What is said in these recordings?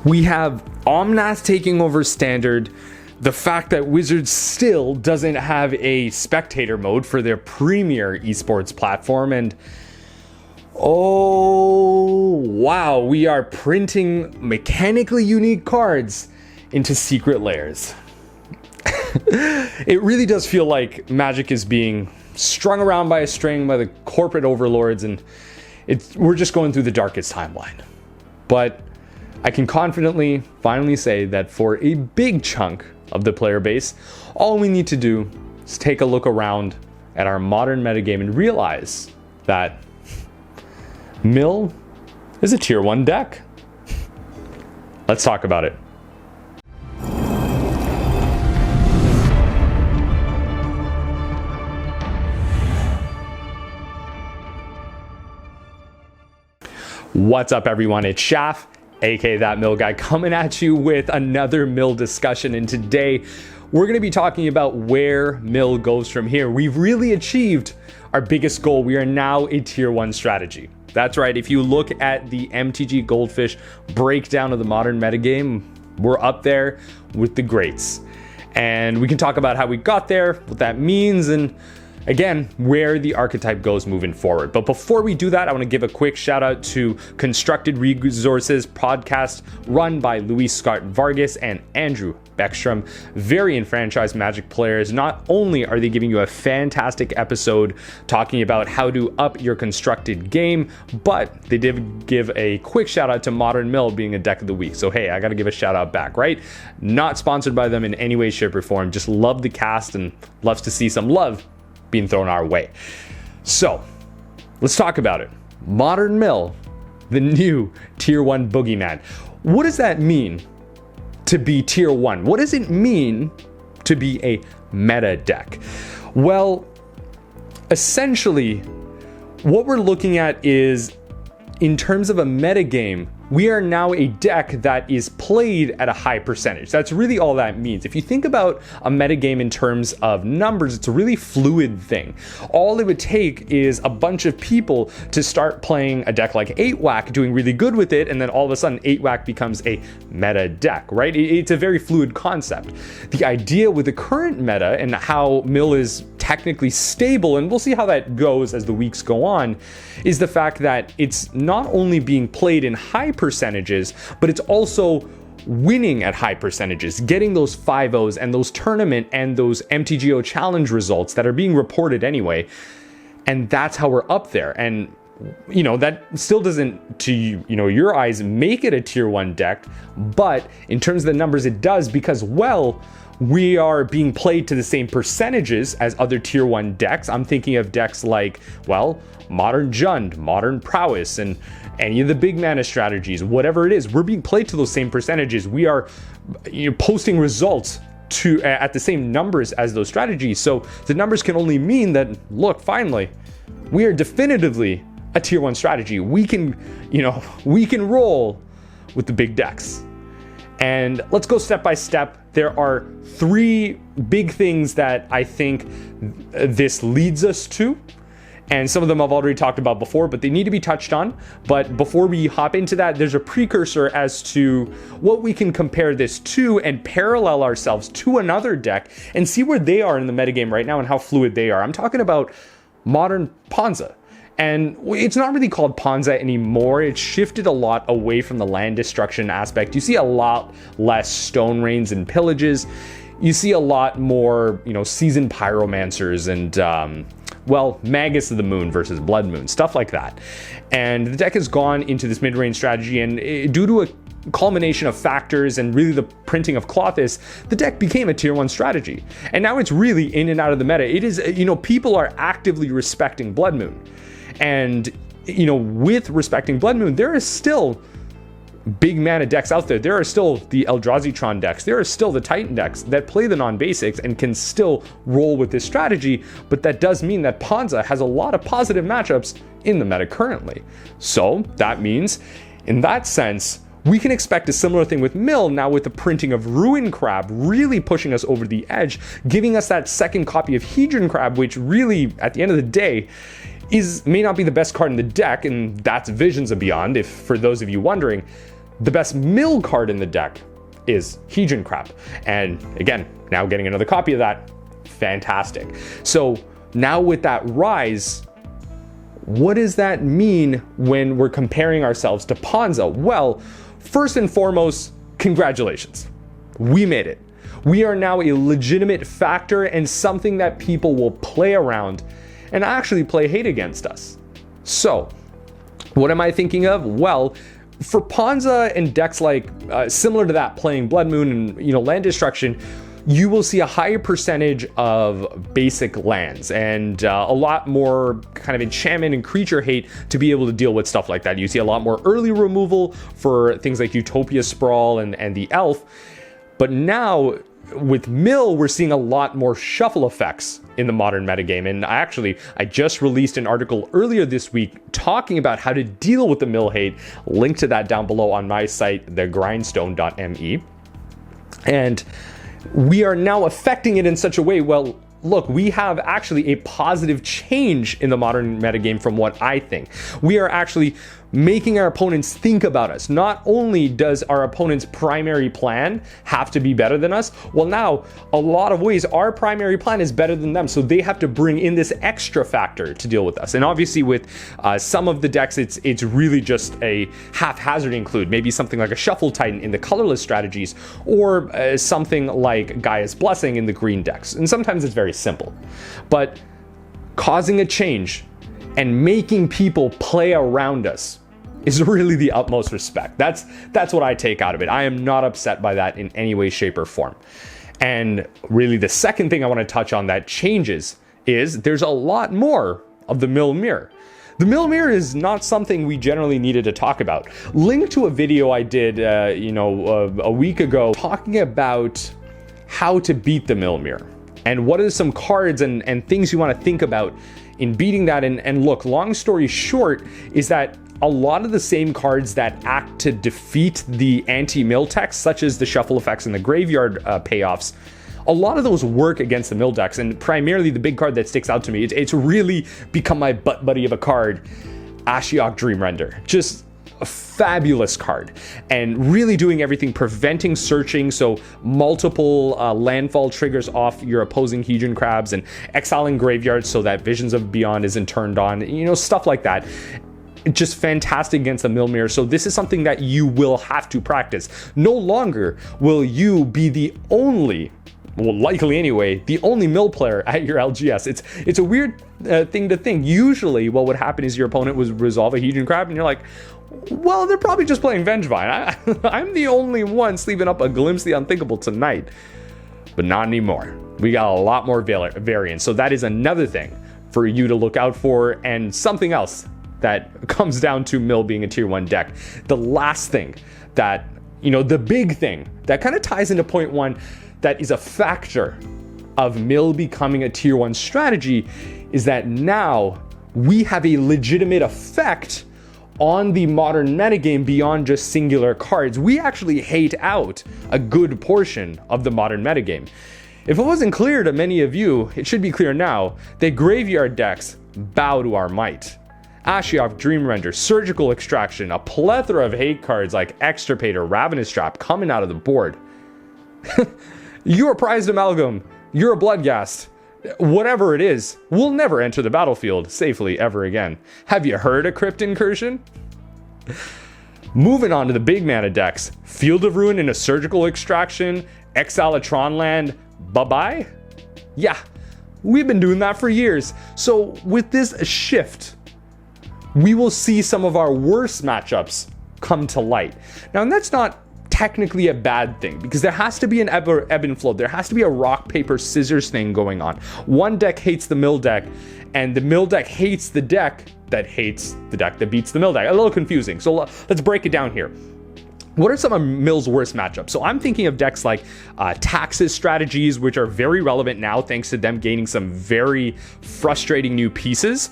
We have Omnath taking over Standard, the fact that Wizards still doesn't have a spectator mode for their premier esports platform, and oh wow, we are printing mechanically unique cards into secret layers. It really does feel like Magic is being strung around by a string by the corporate overlords, and we're just going through the darkest timeline. But I can confidently finally say that for a big chunk of the player base, all we need to do is take a look around at our modern metagame and realize that Mill is a tier 1 deck. Let's talk about it. What's up, everyone? It's Shaf, aka That Mill Guy, coming at you with another Mill discussion. And today we're going to be talking about where Mill goes from here. We've really achieved our biggest goal. We are now a tier 1 strategy. That's right. If you look at the MTG Goldfish breakdown of the modern metagame, we're up there with the greats. And we can talk about how we got there, what that means, and again, where the archetype goes moving forward. But before we do that, I want to give a quick shout out to Constructed Resources podcast run by Luis Scott Vargas and Andrew Beckstrom. Very enfranchised Magic players. Not only are they giving you a fantastic episode talking about how to up your constructed game, but they did give a quick shout out to Modern Mill being a deck of the week. So hey, I got to give a shout out back, right? Not sponsored by them in any way, shape, or form. Just love the cast and loves to see some love being thrown our way. So let's talk about it. Modern Mill, the new tier 1 boogeyman. What does that mean to be tier 1? What does it mean to be a meta deck? Well, essentially, what we're looking at is, in terms of a meta game, we are now a deck that is played at a high percentage. That's really all that means. If you think about a metagame in terms of numbers, it's a really fluid thing. All it would take is a bunch of people to start playing a deck like 8-Whack, doing really good with it, and then all of a sudden 8-Whack becomes a meta deck, right? It's a very fluid concept. The idea with the current meta and how Mill is technically stable, and we'll see how that goes as the weeks go on, is the fact that it's not only being played in high percentages, but it's also winning at high percentages, getting those 5-0s and those tournament and those MTGO challenge results that are being reported anyway. And that's how we're up there. And you know, that still doesn't, to your eyes, make it a tier 1 deck, but in terms of the numbers it does, because, well, we are being played to the same percentages as other tier 1 decks. I'm thinking of decks like, well, Modern Jund, Modern Prowess, and any of the big mana strategies, whatever it is, we're being played to those same percentages. We are posting results at the same numbers as those strategies. So the numbers can only mean that, look, finally, we are definitively a tier 1 strategy. We can roll with the big decks. And let's go step by step. There are 3 big things that I think this leads us to. And some of them I've already talked about before, but they need to be touched on. But before we hop into that, there's a precursor as to what we can compare this to and parallel ourselves to another deck and see where they are in the metagame right now and how fluid they are. I'm talking about Modern Ponza. And it's not really called Ponza anymore. It's shifted a lot away from the land destruction aspect. You see a lot less stone rains and pillages. You see a lot more, seasoned pyromancers and, Magus of the Moon versus Blood Moon, stuff like that. And the deck has gone into this mid-range strategy, and due to a culmination of factors and really the printing of Clothis, the deck became a tier 1 strategy. And now it's really in and out of the meta. It is, people are actively respecting Blood Moon. And, with respecting Blood Moon, there is still big mana decks out there. There are still the Eldrazi decks. There are still the Titan decks that play the non-basics and can still roll with this strategy. But that does mean that Ponza has a lot of positive matchups in the meta currently. So that means, in that sense, we can expect a similar thing with Mill now, with the printing of Ruin Crab really pushing us over the edge, giving us that second copy of Hedron Crab, which really, at the end of the day, may not be the best card in the deck, and that's Visions of Beyond, if for those of you wondering. The best mill card in the deck is Hedron Crab. And again, now getting another copy of that, fantastic. So now with that rise, what does that mean when we're comparing ourselves to Ponza? Well, first and foremost, congratulations. We made it. We are now a legitimate factor and something that people will play around and actually play hate against us. So, what am I thinking of? Well, for Ponza and decks like similar to that, playing Blood Moon and land destruction, you will see a higher percentage of basic lands and a lot more kind of enchantment and creature hate to be able to deal with stuff like that. You see a lot more early removal for things like Utopia Sprawl and the Elf. But now with Mill, we're seeing a lot more shuffle effects in the modern metagame. And I just released an article earlier this week talking about how to deal with the Mill hate. Link to that down below on my site, thegrindstone.me. And we are now affecting it in such a way, well, look, we have actually a positive change in the modern metagame from what I think. We are actually making our opponents think about us. Not only does our opponent's primary plan have to be better than us, well, now a lot of ways our primary plan is better than them, so they have to bring in this extra factor to deal with us. And obviously with some of the decks, it's really just a haphazard include, maybe something like a Shuffle Titan in the colorless strategies, or something like Gaia's Blessing in the green decks. And sometimes it's very simple, but causing a change and making people play around us is really the utmost respect. That's what I take out of it. I am not upset by that in any way, shape, or form. And really the second thing I want to touch on that changes is there's a lot more of the Mill Mirror. The Mill Mirror is not something we generally needed to talk about. Link to a video I did a week ago talking about how to beat the Mill Mirror and what are some cards and things you want to think about in beating that. And look, long story short is that a lot of the same cards that act to defeat the anti-mill techs, such as the shuffle effects and the graveyard payoffs, a lot of those work against the mill decks. And primarily the big card that sticks out to me, it's really become my butt buddy of a card, Ashiok Dreamrender. Just a fabulous card and really doing everything, preventing searching, so multiple landfall triggers off your opposing Hedron Crabs and exiling graveyards so that Visions of Beyond isn't turned on, stuff like that. Just fantastic against the Mill Mirror. So this is something that you will have to practice. No longer will you be the only, well, likely anyway, the only mill player at your LGS. It's a weird thing to think. Usually what would happen is your opponent would resolve a Hedron Crab and you're like, well, they're probably just playing Vengevine. I'm the only one sleeving up a Glimpse of the Unthinkable tonight. But not anymore. We got a lot more variants. So that is another thing for you to look out for, and something else that comes down to Mill being a tier 1 deck. The last thing that, the big thing that kind of ties into point 1 that is a factor of Mill becoming a tier 1 strategy is that now we have a legitimate effect on the modern metagame beyond just singular cards. We actually hate out a good portion of the modern metagame. If it wasn't clear to many of you, it should be clear now that graveyard decks bow to our might. Ashiok Dreamrender, Surgical Extraction, a plethora of hate cards like Extirpator, Ravenous Trap coming out of the board. You're a prized amalgam, you're a Bloodghast, whatever it is, will never enter the battlefield safely ever again. Have you heard of Crypt Incursion? Moving on to the big mana decks, Field of Ruin in a Surgical Extraction, Exile a Tron land, bye-bye? Yeah, we've been doing that for years. So with this shift, we will see some of our worst matchups come to light. Now, and that's not technically a bad thing, because there has to be an ebb and flow. There has to be a rock, paper, scissors thing going on. One deck hates the mill deck, and the mill deck hates the deck that hates the deck that beats the mill deck. A little confusing. So let's break it down here. What are some of Mill's worst matchups? So I'm thinking of decks like Taxes strategies, which are very relevant now thanks to them gaining some very frustrating new pieces.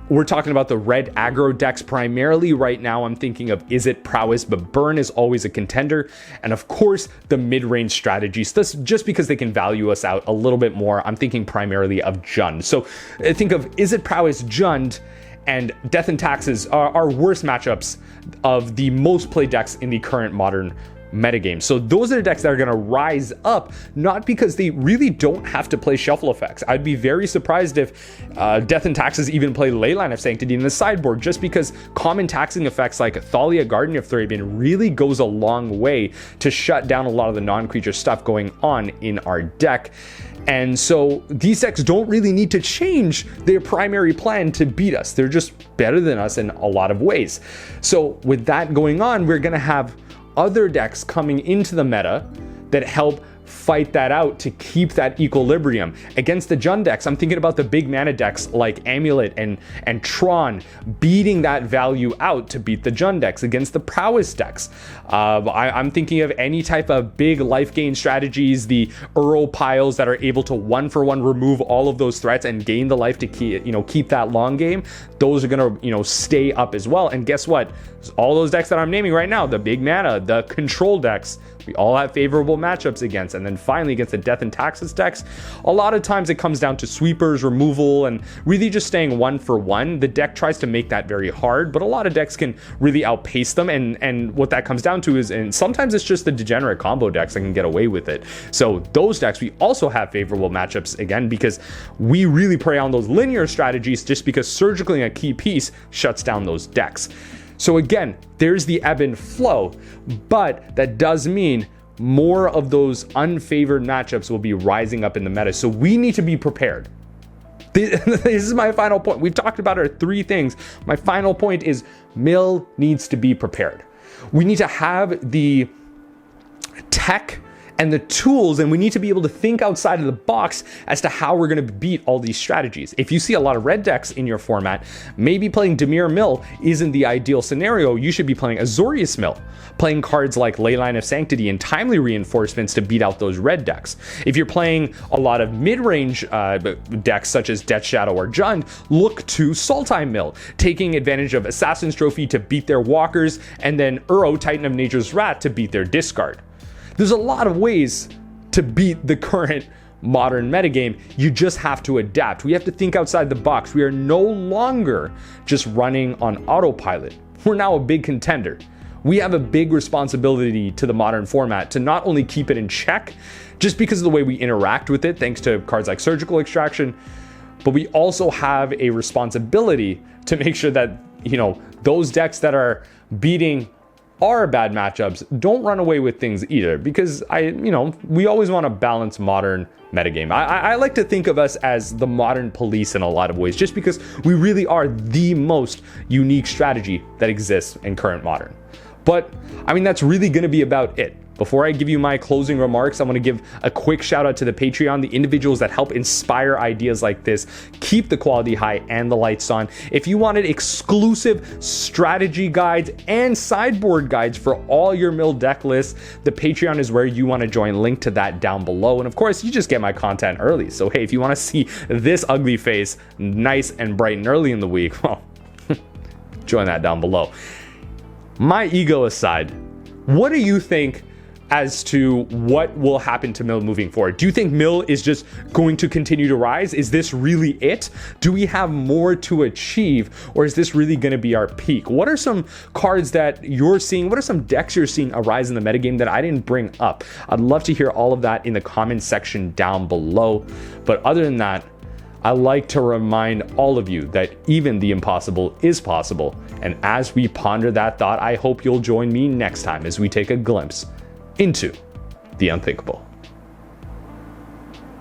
We're talking about the red aggro decks primarily right now. I'm thinking of Is It Prowess, but Burn is always a contender. And of course, the mid-range strategies, this, just because they can value us out a little bit more. I'm thinking primarily of Jund. So think of Is It Prowess, Jund, and Death and Taxes are worst matchups of the most played decks in the current modern metagame. So those are the decks that are going to rise up, not because they really don't have to play shuffle effects. I'd be very surprised if Death and Taxes even play Leyline of Sanctity in the sideboard, just because common taxing effects like Thalia, Guardian of Thraben really goes a long way to shut down a lot of the non-creature stuff going on in our deck. And so these decks don't really need to change their primary plan to beat us. They're just better than us in a lot of ways. So with that going on, we're going to have other decks coming into the meta that help fight that out to keep that equilibrium. Against the Jund decks, I'm thinking about the big mana decks like Amulet and Tron beating that value out to beat the Jund decks. Against the Prowess decks, I'm thinking of any type of big life gain strategies, the Uro piles that are able to 1-for-1 remove all of those threats and gain the life to keep that long game. Those are gonna stay up as well. And guess what? All those decks that I'm naming right now, the big mana, the control decks, we all have favorable matchups against. And then finally against the Death and Taxes decks, a lot of times it comes down to sweepers, removal, and really just staying 1-for-1. The deck tries to make that very hard, but a lot of decks can really outpace them. And what that comes down to is, and sometimes it's just the degenerate combo decks that can get away with it. So those decks, we also have favorable matchups again, because we really prey on those linear strategies, just because surgically a key piece shuts down those decks. So again, there's the ebb and flow, but that does mean more of those unfavored matchups will be rising up in the meta. So we need to be prepared. This is my final point. We've talked about our 3 things. My final point is Mill needs to be prepared. We need to have the tech and the tools, and we need to be able to think outside of the box as to how we're going to beat all these strategies. If you see a lot of red decks in your format, maybe playing Dimir Mill isn't the ideal scenario. You should be playing Azorius Mill, playing cards like Leyline of Sanctity and Timely Reinforcements to beat out those red decks. If you're playing a lot of mid-range decks such as Death Shadow or Jund, look to Sultai Mill, taking advantage of Assassin's Trophy to beat their walkers, and then Uro, Titan of Nature's Wrath, to beat their discard. There's a lot of ways to beat the current modern metagame. You just have to adapt. We have to think outside the box. We are no longer just running on autopilot. We're now a big contender. We have a big responsibility to the modern format to not only keep it in check, just because of the way we interact with it, thanks to cards like Surgical Extraction, but we also have a responsibility to make sure that, those decks that are beating our bad matchups don't run away with things either, because we always want to balance modern metagame. I like to think of us as the modern police in a lot of ways, just because we really are the most unique strategy that exists in current modern. But that's really going to be about it. Before I give you my closing remarks, I want to give a quick shout out to the Patreon, the individuals that help inspire ideas like this, keep the quality high and the lights on. If you wanted exclusive strategy guides and sideboard guides for all your Mill deck lists, the Patreon is where you want to join. Link to that down below. And of course, you just get my content early. So hey, if you want to see this ugly face nice and bright and early in the week, well, join that down below. My ego aside, what do you think as to what will happen to Mill moving forward? Do you think Mill is just going to continue to rise? Is this really it? Do we have more to achieve, or is this really going to be our peak? What are some cards that you're seeing? What are some decks you're seeing arise in the metagame that I didn't bring up? I'd love to hear all of that in the comment section down below. But other than that, I like to remind all of you that even the impossible is possible. And as we ponder that thought, I hope you'll join me next time as we take a glimpse into the unthinkable.